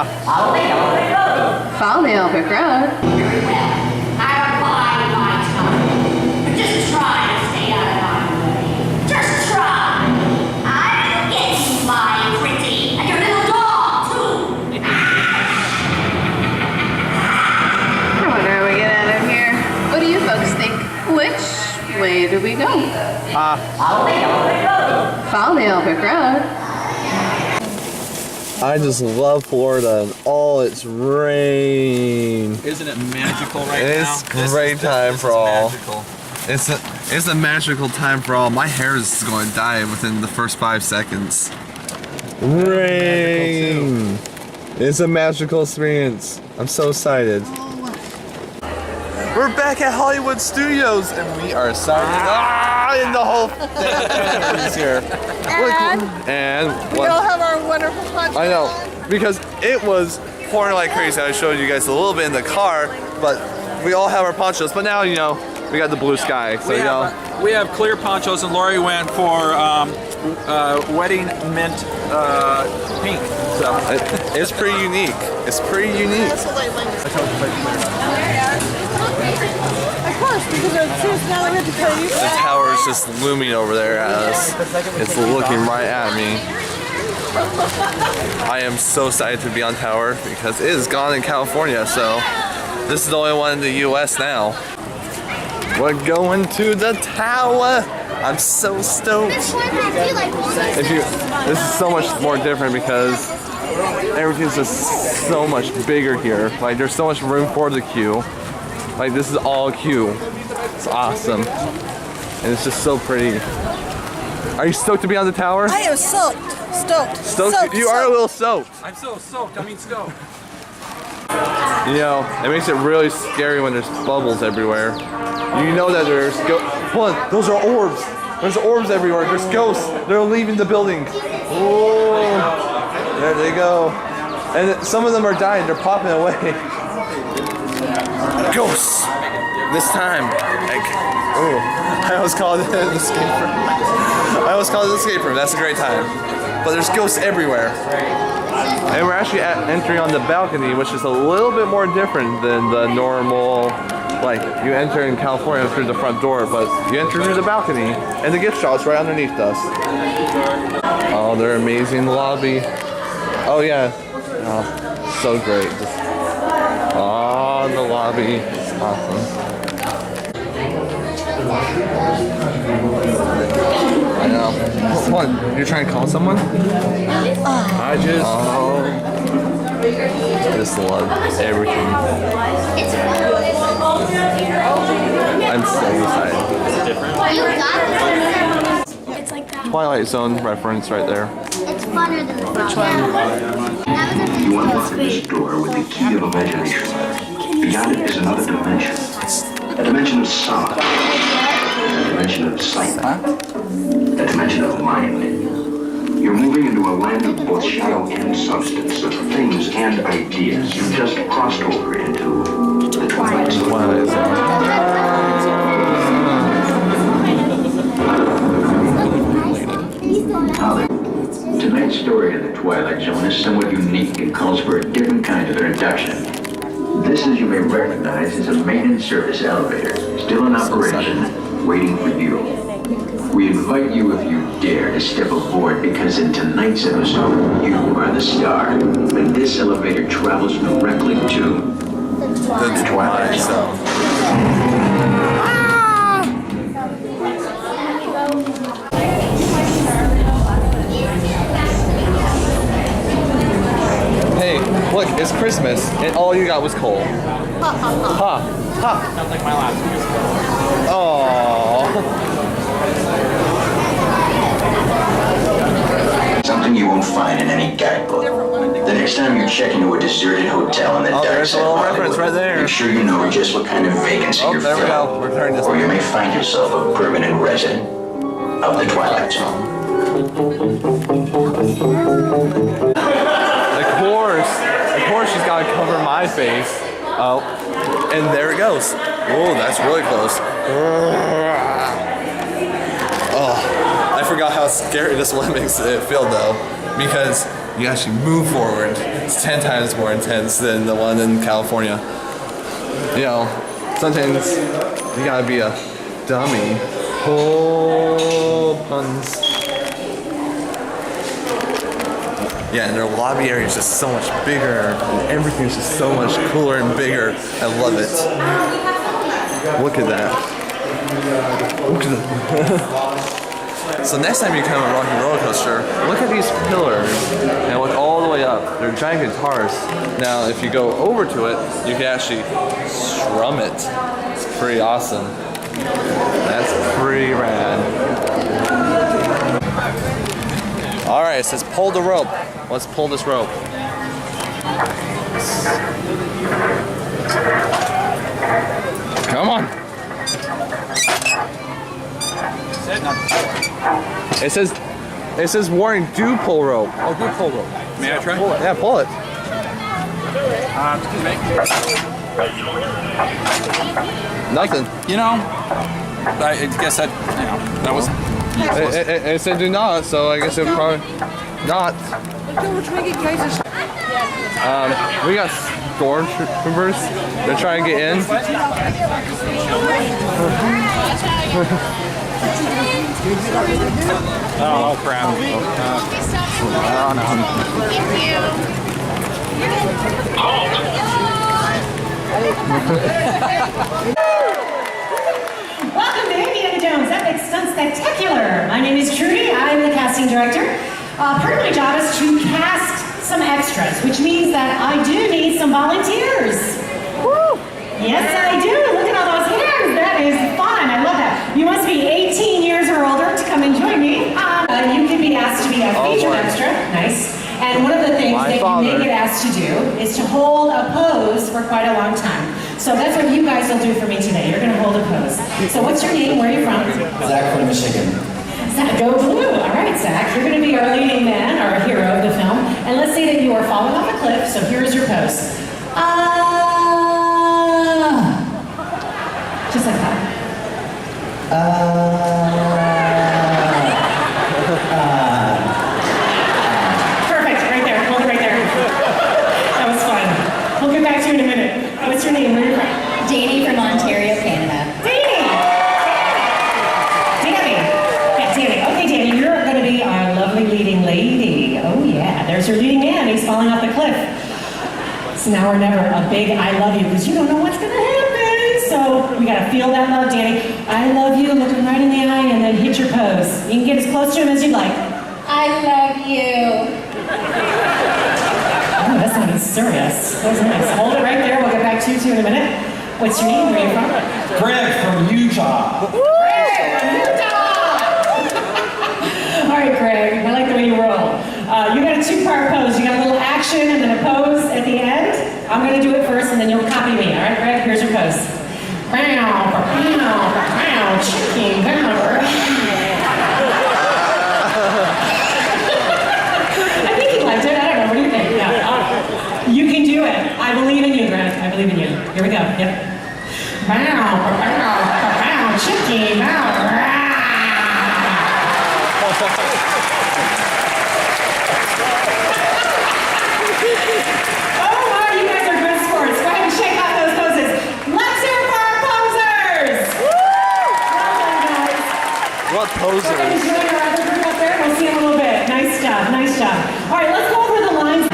Follow the Elbrook Road. Which way do we go? Follow the Elbrook Road. I just love Florida and all its rain. Isn't it magical right now? It's great time for all. It's a magical time for all. My hair is going to die within the first 5 seconds. Rain. It's a magical experience. I'm so excited. We're back at Hollywood Studios and we are signing in the whole thing is here. And we all have our wonderful ponchos. I know, because it was pouring like crazy. I showed you guys a little bit in the car, but we all have our ponchos. But now, you know, we got the blue sky. So, we have clear ponchos, and Lori went for wedding mint pink. So it's pretty unique. It's pretty unique. Of course, because now that we have to tell you. The tower is just looming over there at us. It's looking right at me. I am so excited to be on tower because it is gone in California, so this is the only one in the US now. We're going to the tower. I'm so stoked. This is so much more different because everything's just so much bigger here. Like there's so much room for the queue. Like this is all queue. It's awesome. And it's just so pretty. Are you stoked to be on the tower? I am soaked. Stoked. You are a little soaked. I'm so soaked. I mean stoked. You know, it makes it really scary when there's bubbles everywhere. You know that there's hold on, those are orbs. There's orbs everywhere. There's ghosts. They're leaving the building. Whoa. There they go. And some of them are dying. They're popping away. Ghosts. This time, like, oh, I always call it an escape room. That's a great time. But there's ghosts everywhere. And we're actually entering on the balcony, which is a little bit more different than the normal, like, you enter in California through the front door, but you enter through the balcony, and the gift shop's right underneath us. Oh, their amazing lobby. Oh, yeah. Oh, so great. Oh, the lobby. It's awesome. I know. Hold on. You're trying to call someone? I just love everything. I'm so excited. It's like that. Twilight Zone reference right there. It's funner than the Which one? You unlock this door with the key of imagination. Beyond it is another dimension. A dimension of sound. A dimension of sight. A dimension of mind. You're moving into a land of both shadow and substance, of things and ideas. You just crossed over into the Twilight Zone. Tonight's story in the Twilight Zone is somewhat unique and calls for a different kind of introduction. This, as you may recognize, is a maintenance service elevator, still in operation, waiting for you. We invite you, if you dare, to step aboard because in tonight's episode, you are the star. And this elevator travels directly to the Twilight Zone. Hey, look, it's Christmas, and all you got was coal. Ha. Sounds like my last musical. Aww. Something you won't find in any guidebook. The next time you check into a deserted hotel in the dark side of Hollywood, right there. make sure you know just what kind of vacancy you're there we filling, go. We're turning this or you way. may find yourself a permanent resident of the Twilight Zone. Of course she's got to cover my face. Oh, and there it goes. Oh, that's really close. Oh, I forgot how scary this one makes it feel though, because you actually move forward. It's 10 times more intense than the one in California. You know, sometimes you gotta be a dummy. Oh, puns. Yeah, and their lobby area is just so much bigger, and everything's just so much cooler and bigger. I love it. Look at that. Look at that. So next time you come on a Rocky Roller Coaster, look at these pillars and look all the way up. They're giant guitars. Now, if you go over to it, you can actually strum it. It's pretty awesome. That's pretty rad. All right, it says pull the rope. Let's pull this rope. Come on. It says warning, do pull rope. Oh, do pull rope. May I try? Pull it. Yeah, pull it. Excuse me. Nothing. You know, I guess that was. It said do not, so I guess it would probably not. We got stormtroopers. They're trying to get in. Oh crap. Oh no. Welcome to Indiana Jones, Epic Stunt Spectacular. My name is Trudy. I'm the casting director. Part of my job is to cast some extras, which means that I do need some volunteers. Woo! Yes, I do. Look at all those hands. That is fun. I love that. You must be 18 years or older to come and join me. You can be asked to be a featured extra. Nice. And one of the things that you may get asked to do is to hold a pose for quite a long time. So that's what you guys will do for me today. You're going to hold a pose. So what's your name? Where are you from? Zach from Michigan. Zach, go blue. All right, Zach. You're going to be our leading man, our hero of the film. And let's say that you are falling off a cliff. So here's your pose. Just like that. Perfect. Right there. Hold it right there. That was fun. We'll get back to you in a minute. What's your name? Where are you from? Danny from Ontario, Canada. Danny! Yeah, Danny. Okay, Danny, you're going to be our lovely leading lady. Oh, yeah. There's your leading man. He's falling off the cliff. It's now or never a big I love you because you don't know what's going to happen. So we got to feel that love, Danny. I love you, look him right in the eye, and then hit your pose. You can get as close to him as you'd like. I love you. Oh, that sounded serious. That was nice. Hold it right there. We'll get back to you in a minute. What's your name? Where are you from? Greg from Utah. Greg from Utah! All right, Greg. I like the way you roll. You got a two-part pose. You got a little action and then a pose at the end. I'm going to do it first, and then you'll copy me. All right, Greg? Here's your pose. Chicken power. I think he liked it. I don't know. What do you think? Yeah. You can do it. I believe in you, Greg. I believe in you. Here we go. Yep. Chicken power. Oh my, you guys are good sports. Go ahead and shake off those poses. Let's hear for our posers! Well done, guys. What posers? Go ahead and join our other group up there. We'll see you in a little bit. Nice job, nice job. All right, let's go over the lines.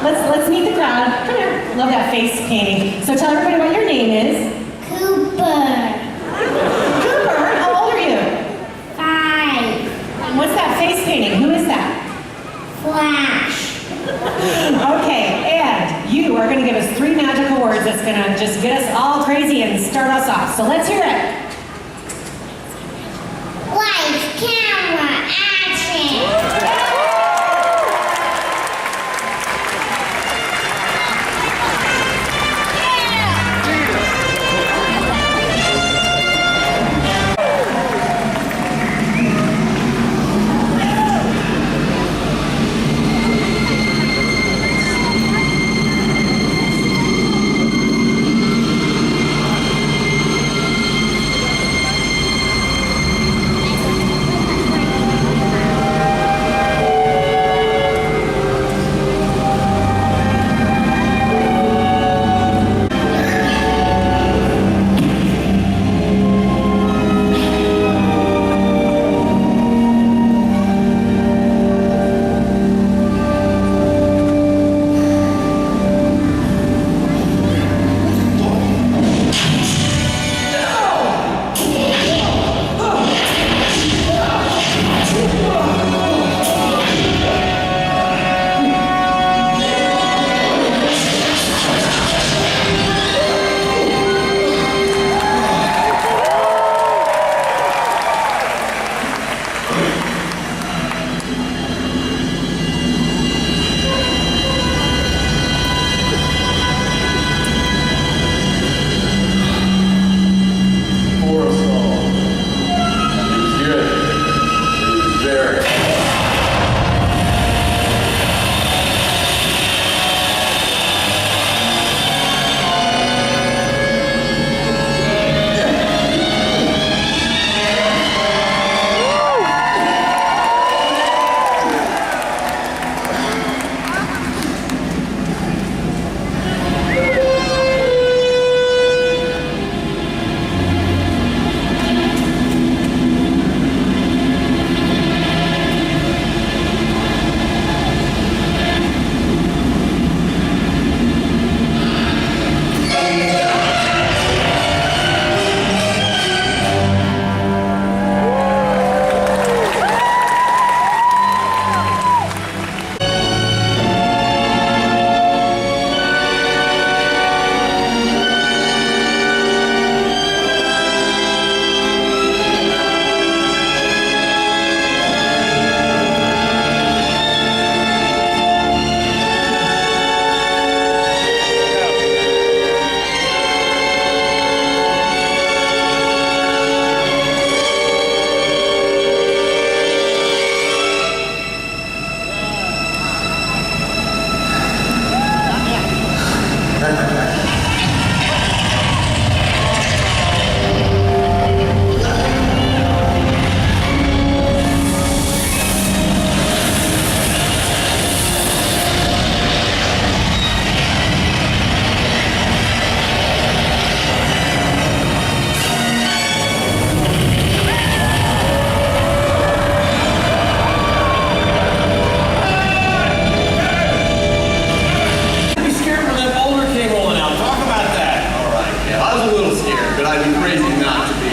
Let's meet the crowd. Come here. Love that face painting. So tell everybody what your name is. Cooper. Cooper, how old are you? 5. And what's that face painting? Who is that? Flash. Okay, and you are going to give us 3 magical words that's going to just get us all crazy and start us off. So let's hear it. Lights, camera, action.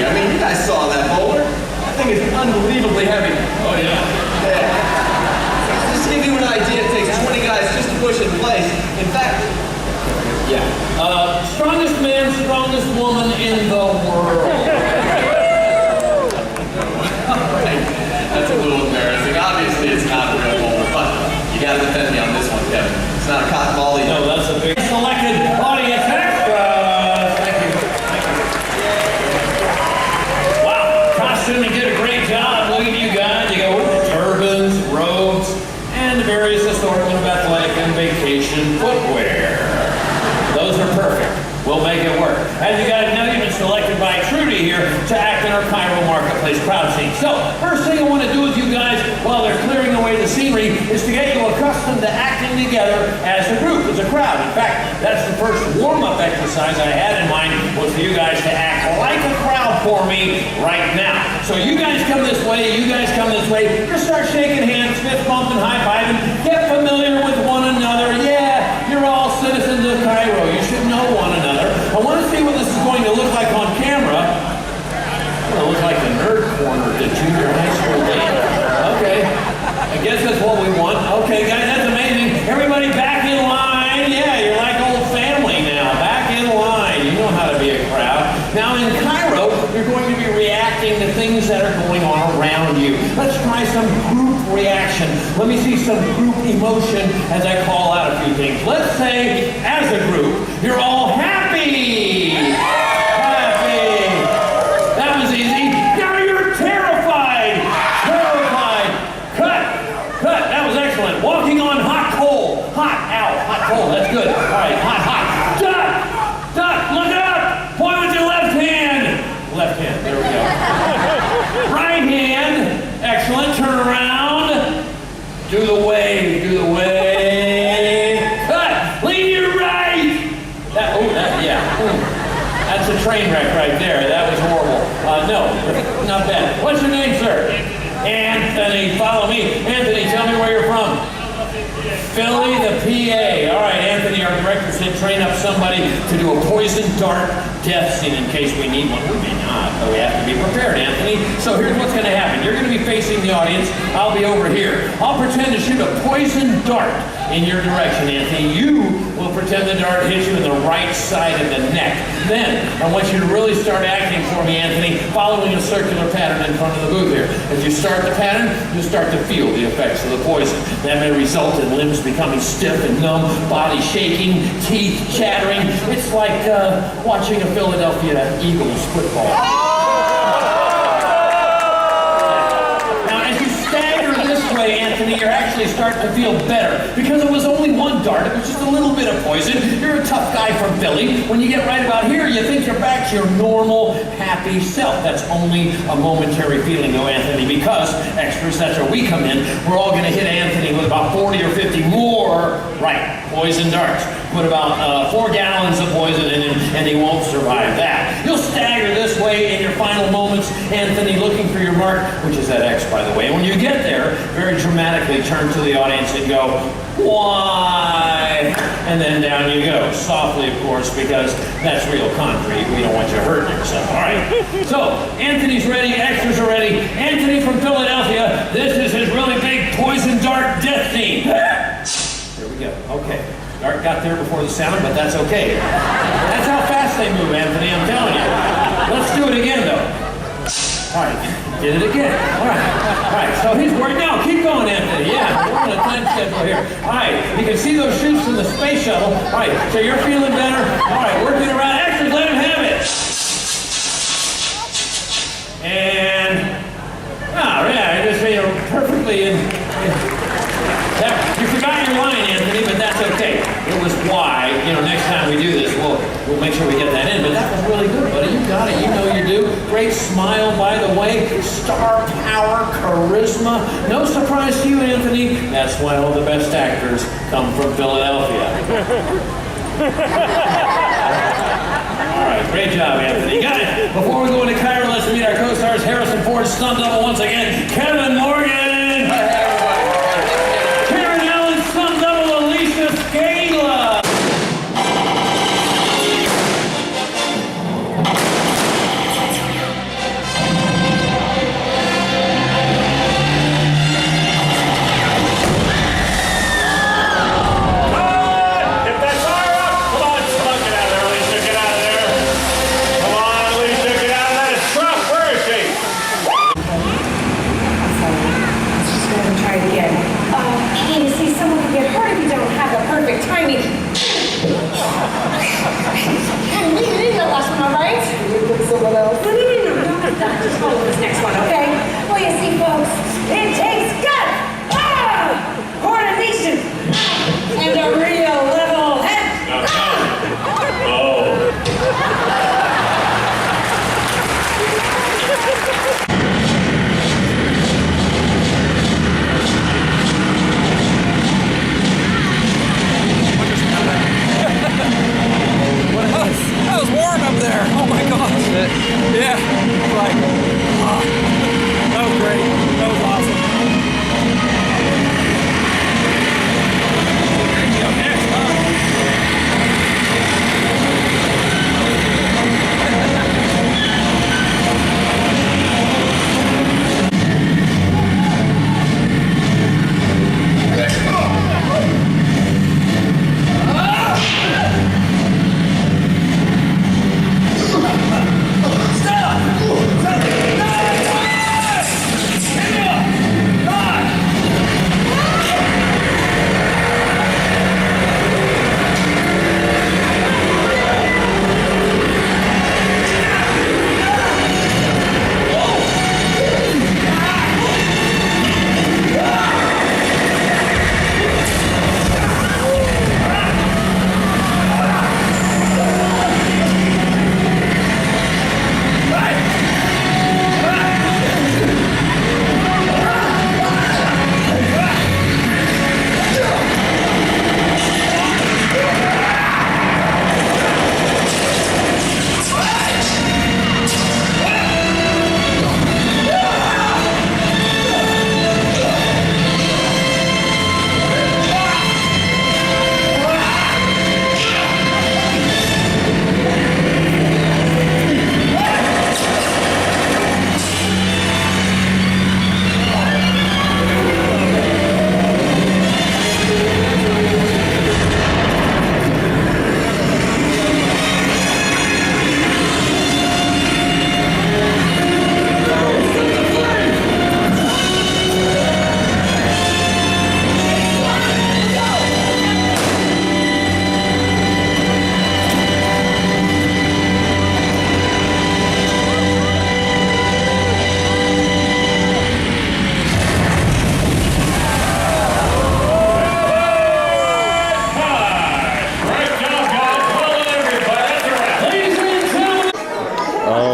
I mean, you guys saw that boulder. That thing is unbelievably heavy. Oh, yeah. Just to give you an idea, it takes 20 guys just to push it in place. In fact, Strongest man, strongest woman in the world. Right. That's a little embarrassing. Obviously, it's not a real boulder, but you gotta defend me on this one, Kevin. It's not a cotton ball either. No, that's a big selected audience extra. Thank you. Wow, costuming did a great job. Look at you guys. You go with the turbans, robes, and the various assortment of athletic and vacation footwear. Those are perfect. We'll make it work. As you guys know, you've been selected by Trudy here to act in our Cairo Marketplace crowd scene. So, first thing I want to do with you guys while they're clearing away the scenery is to get you accustomed to acting together as a group, as a crowd. In fact, that's the first warm-up exercise I had in mind was for you guys to act like a crowd for me right now. So you guys come this way, you guys come this way. Just start shaking hands, fist bumping, high-fiving. Get familiar with one another. Yeah, you're all citizens of Cairo. You should know one another. I want to see what this is going to look like on camera. It's going to look like the nerd corner at junior high school game. Okay, I guess that's what we want. Okay, guys, that's amazing. Everybody back in line. Yeah, you're like old family now. Back in line. You know how to be a crowd. Now in Cairo, you're going to be reacting to things that are going on around you. Let's try some group reaction. Let me see some group emotion as I call out a few things. Let's say, as a group, you're all happy. Happy. That was easy. Now you're terrified. Terrified. Cut. That was excellent. Walking on hot coal. Hot, ow, hot coal. That's good. All right, hot. Duck. Look up. Point with your left hand. Left hand. There we go. Right hand. Excellent. Turn around. Do the wave. Cut. Lean your right. That's a train wreck right there. That was horrible. No, not bad. What's your name, sir? Anthony. Follow me. Anthony, tell me where you're from. Philly, the PA. All right, Anthony, our director said train up somebody to do a poison dart death scene in case we need one. We may not, but we have to be prepared, Anthony. So here's what's going to happen. You're going to be facing the audience. I'll be over here. I'll pretend to shoot a poison dart in your direction, Anthony. You will pretend the dart hits you in the right side of the neck. Then, I want you to really start acting for me, Anthony, following a circular pattern in front of the booth here. As you start the pattern, you'll start to feel the effects of the poison. That may result in limbs becoming stiff and numb, body shaking, teeth chattering. It's like watching a Philadelphia Eagles football. Now, as you stagger this way, Anthony, you're actually starting to feel better. Because it was only one dart, it was just a little bit of poison. You're a tough guy from Philly. When you get right about here, you think you're back to your normal, happy self. That's only a momentary feeling, though, Anthony, because extras, that's where we come in. We're all going to hit Anthony with about 40 or 50 more, poison darts. Put about 4 gallons of poison in him, and he won't survive that. You'll stagger this way in your final moments, Anthony, looking for your mark, which is that X, by the way. And when you get there, very dramatically turn to the audience and go, why? And then down you go. Softly, of course, because that's real concrete. We don't want you hurting yourself, all right? So, Anthony's ready, extras are ready. Anthony from Philadelphia, this is his really big poison dart death scene. There we go, okay. Dart got there before the sound, but that's okay. That's how fast they move, Anthony, I'm telling you. Let's do it again, though. All right, did it again. All right, so he's working. No, keep going, Anthony. Yeah, we're on a time schedule here. All right, you can see those shoots from the space shuttle. All right, so you're feeling better. All right, working around. Extras, let him have it. And, I just made it perfectly you forgot your line, Anthony, but that's okay. It was why. Next time we do this, we'll make sure we get that in. But that was really good, buddy. You got it. You know you do. Great smile, by the way. Star power, charisma. No surprise to you, Anthony. That's why all the best actors come from Philadelphia. All right, great job, Anthony. Got it. Before we go into Cairo, let's meet our co-stars, Harrison Ford, stunt double once again, Kevin Morgan.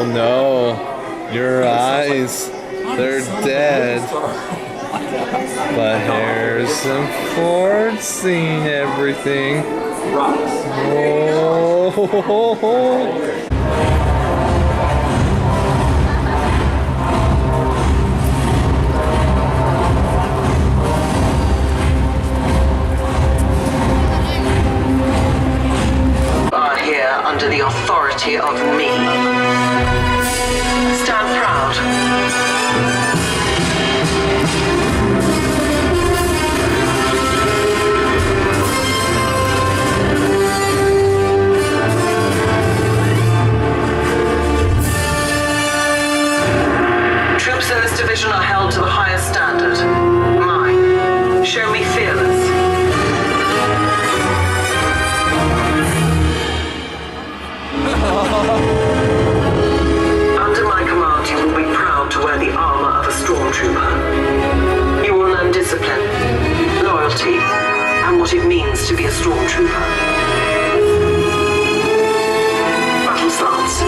Oh no, your eyes, they're dead. But Harrison Ford seen everything. Oh. Are here under the authority of me. Stand proud. Troops in this division are held to the highest standard. Mine. Show me fearless. Under my command, you will be proud to wear the armor of a stormtrooper. You will learn discipline, loyalty, and what it means to be a stormtrooper. Battle starts.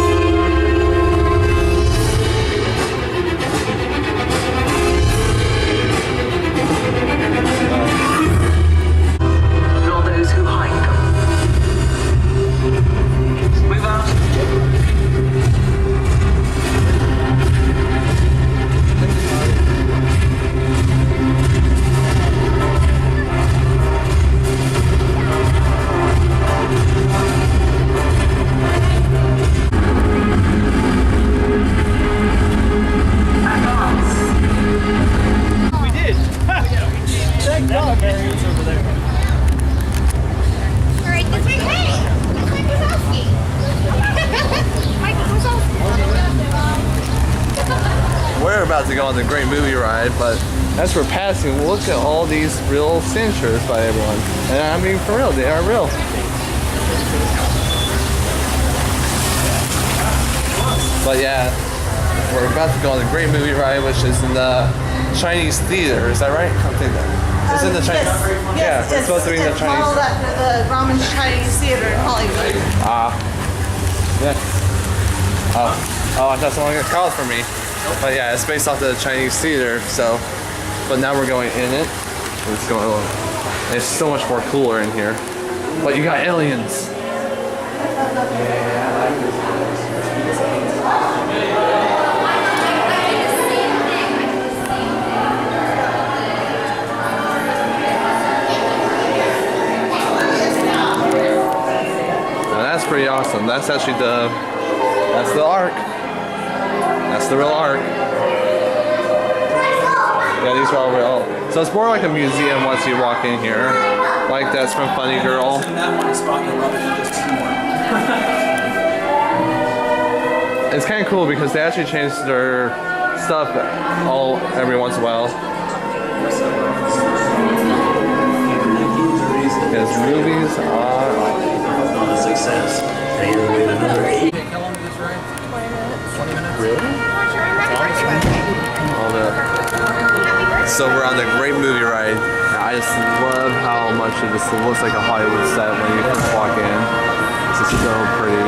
Nor those who hide them. Move out. We did. Thank God Marian's over there. Alright, this way. Hey! It's Mike Wazowski. Mike Wazowski. We're about to go on the great movie ride, but as we're passing, look at all these real signatures by everyone. And I mean, for real, they are real. But yeah, we're about to go on the great movie ride, which is in the Chinese theater. Is that right? I think that. It's in the Chinese. Yeah, it's supposed to be in the Chinese. Modeled after the Ramen Chinese Theater in Hollywood. Yeah. Oh, I thought someone got called for me. But yeah, it's based off the Chinese theater, so. But now we're going in it. It's going on. It's so much more cooler in here. But you got aliens. Now that's pretty awesome. That's actually that's the Ark. That's the real Ark. Yeah, these are all real. So it's more like a museum once you walk in here. Like that's from Funny Girl. It's kind of cool because they actually change their stuff every once in a while. Because movies are A success. And with another 8. How long did this ride? 20 minutes. Really? All that. So we're on the great movie ride. I just love how much it just looks like a Hollywood set when you first walk in. It's just so pretty.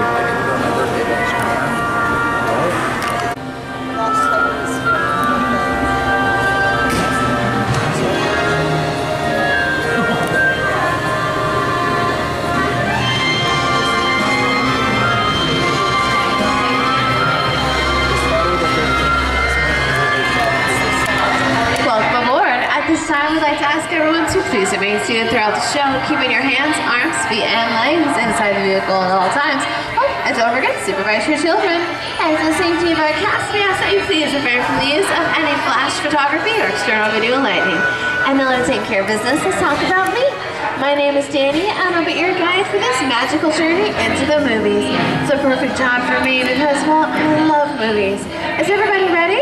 Welcome aboard. At this time, we'd like to ask everyone to please remain seated throughout the show, keeping your hands, arms, feet, and legs inside the vehicle at all times. Oh, and don't forget to supervise your children. And for the safety of our cast, we ask that you please refrain from the use of any flash photography or external video lighting. And now let's take care of business. Let's talk about me. My name is Danny, and I'll be your guide for this magical journey into the movies. It's a perfect job for me because, well, I love movies. Is everybody ready?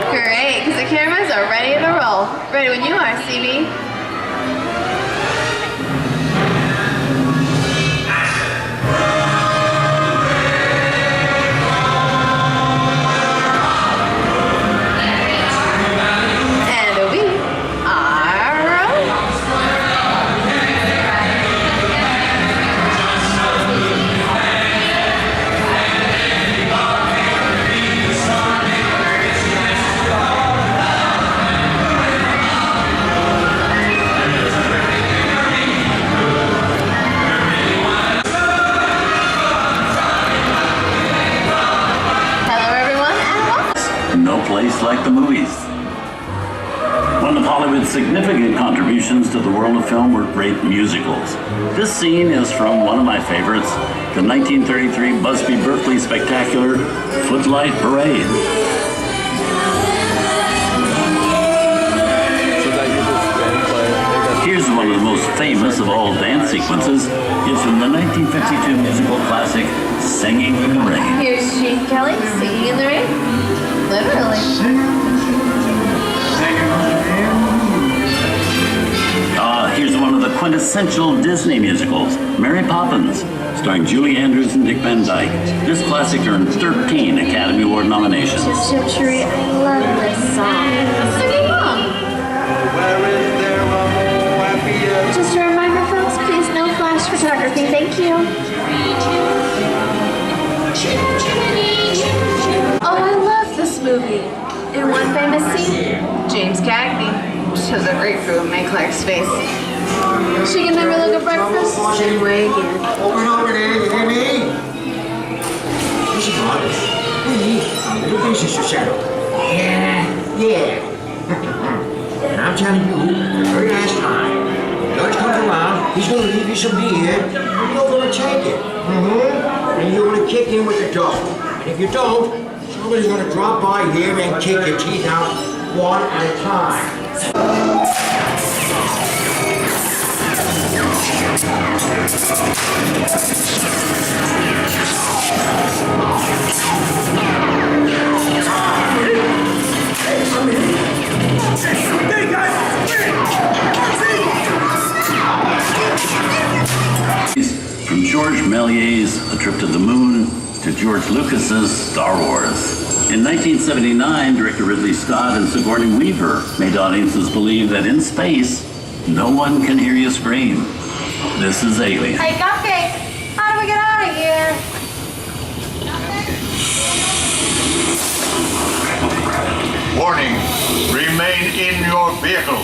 Great, because the cameras are ready to roll. Ready when you are, CB. And we are rolling. like the movies. One of Hollywood's significant contributions to the world of film were great musicals. This scene is from one of my favorites, the 1933 Busby Berkeley spectacular Footlight Parade. Here's one of the most famous of all dance sequences. It's from the 1952 musical classic Singing in the Rain. Here's Gene Kelly singing in the rain. Literally. Here's one of the quintessential Disney musicals, Mary Poppins, starring Julie Andrews and Dick Van Dyke. This classic earned 13 Academy Award nominations. Just so true. I love this song. Sing along. Just a reminder, folks, please no flash photography. Thank you. Oh, I love this movie. In one famous scene, James Cagney shows a grapefruit in Clark's face. She can never look at breakfast the same way again. Open over there, you hear me? This is Marcus. Hey, this is your shadow. Yeah. And I'm telling you, the very last time, George comes around, he's gonna leave you some beer, and you're gonna take it. And you're gonna kick in with the dough. And if you don't, somebody's gonna drop by here and kick your teeth out one at a time. From George Méliès's A Trip to the Moon to George Lucas's Star Wars. In 1979, director Ridley Scott and Sigourney Weaver made audiences believe that in space, no one can hear you scream. This is Alien. Hey, Cupcake! How do we get out of here? Warning, remain in your vehicle.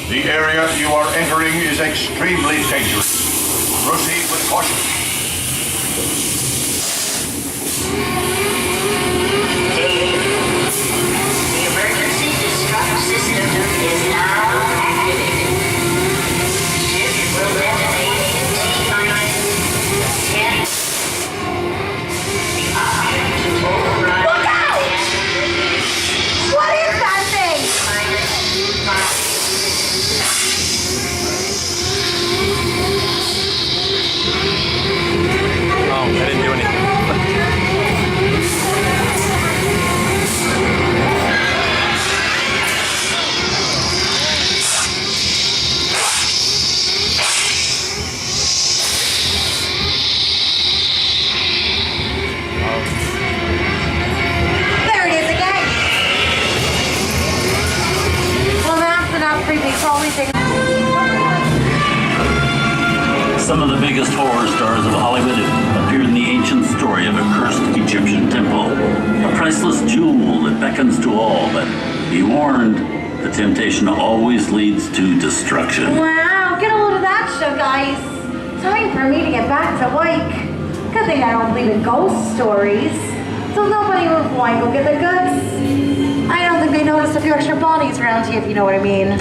The area you are entering is extremely dangerous. Proceed with caution. The emergency destruct system is now activated. Ship will detonate in T-10. The option to override. Look out! What is that thing? Oh, I didn't do anything. There it is again. Well, that's enough creepy crawly thing. Some of the biggest horror stars of Hollywood appeared in the ancient story of a cursed Egyptian temple, a priceless jewel that beckons to all, but be warned, the temptation always leads to destruction. Wow, get a load of that show, guys. Time for me to get back to work. Good thing I don't believe in ghost stories. So nobody will go get the goods. I don't think they noticed a few extra bodies around here, if you know what I mean.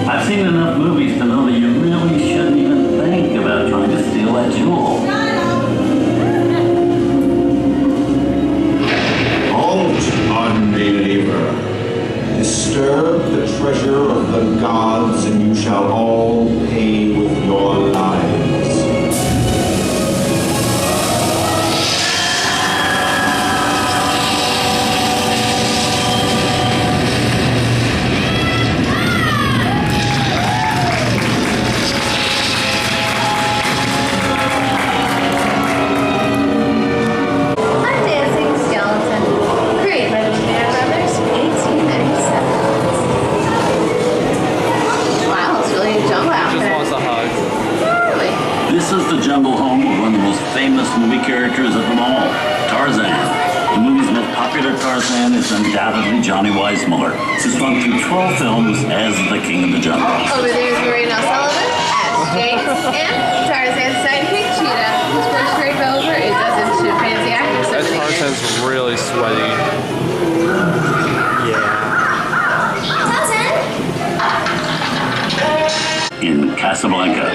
I've seen enough movies to know that you really shouldn't even think about trying to steal that jewel. Don't, unbeliever. Disturb the treasure of the gods and you shall all pay Tarzan is undoubtedly Johnny Weissmuller, who's gone through 12 films as the King of the Jungle. Over there is Marina Sullivan as Jake, and Tarzan's sidekick Cheetah, whose first rape over is as a chimpanzee actress. That Tarzan's really sweaty. In Casablanca.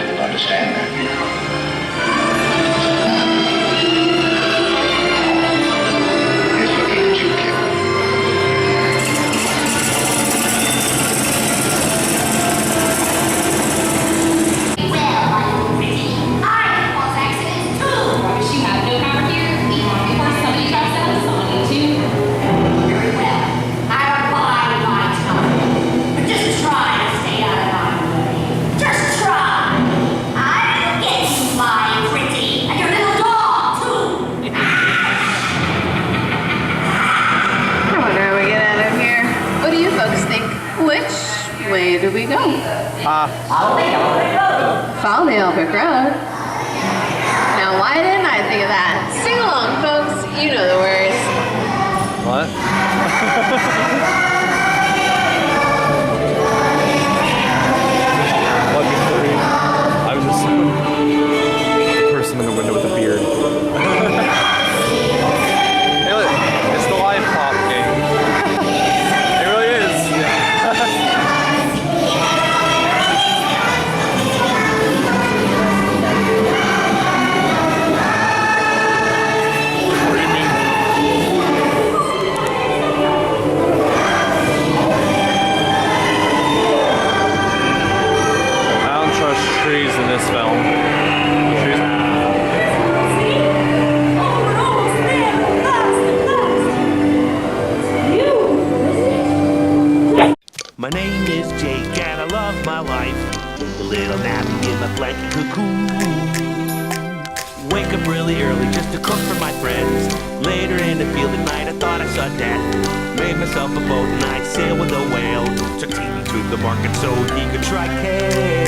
Where do we go? Follow the Elbrook Road. Now, why didn't I think of that? Sing along, folks. You know the words. What? I was just the person in the window with the beard. Hey, look, it's the live pop game. It really is. Trees in this film. Trees. My name is Jake and I love my life. A little nappy in my blanket cocoon. Wake up really early just to cook for my friends. Later in the field at night I thought I saw Dad. Made myself a boat and I sailed with a whale. Took Timmy to the market so he could try kale.